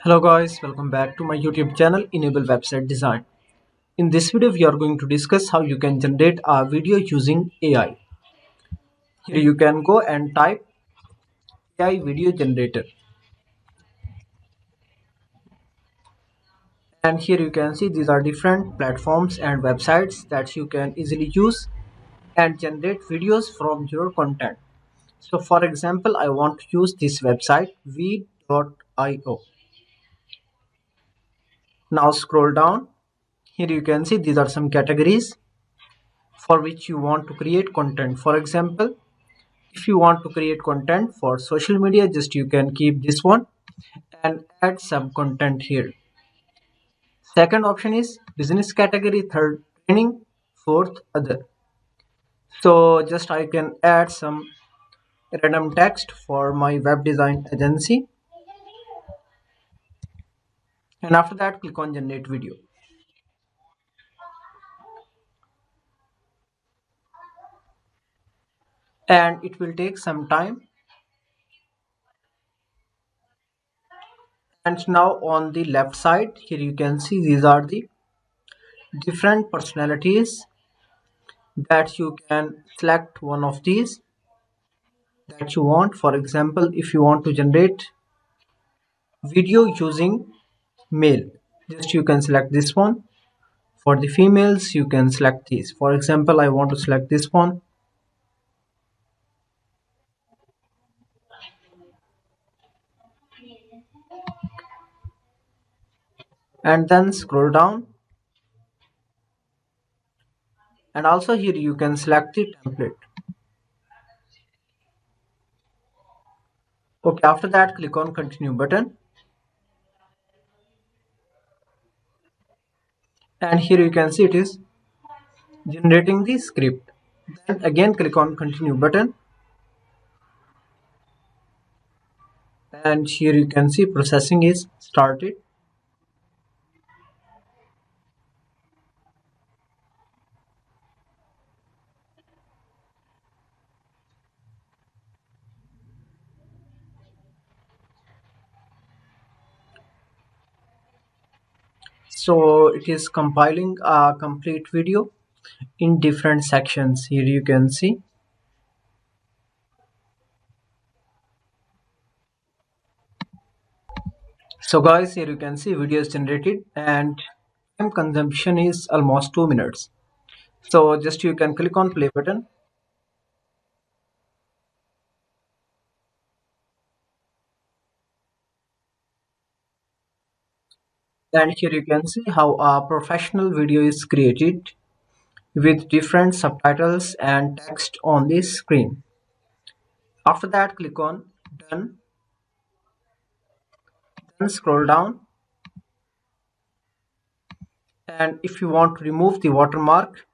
Hello guys, welcome back to my YouTube channel Enable Website Design. In this video we are going to discuss how you can generate a video using AI. Here you can go and type AI video generator, and here you can see these are different platforms and websites that you can easily use and generate videos from your content. So for example, I want to use this website v.io. Now scroll down. Here you can see these are some categories for which you want to create content. For example, if you want to create content for social media, just you can keep this one and add some content here. Second option is business category, third training, fourth other. So just I can add some random text for my web design agency, and after that click on generate video. And it will take some time. And now on the left side here you can see these are the different personalities that you can select one of these that you want. For example, if you want to generate video using male, just you can select this one. For the females you can select these. For example, I want to select this one, and then scroll down, and also here you can select the template. Okay, after that click on continue button, and here you can see it is generating the script. Then again click on continue button, and here you can see processing is started. So it is compiling a complete video in different sections. Here you can see. So guys, here you can see video is generated and time consumption is almost 2 minutes. So just you can click on play button, and here you can see how a professional video is created with different subtitles and text on the screen. After that click on done, then scroll down, and if you want to remove the watermark,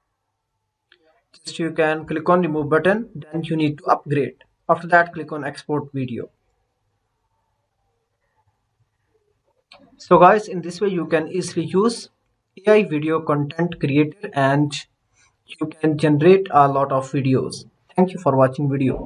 just you can click on remove button, then you need to upgrade. After that click on export video. So guys, in this way you can easily use AI video content creator and you can generate a lot of videos. Thank you for watching video.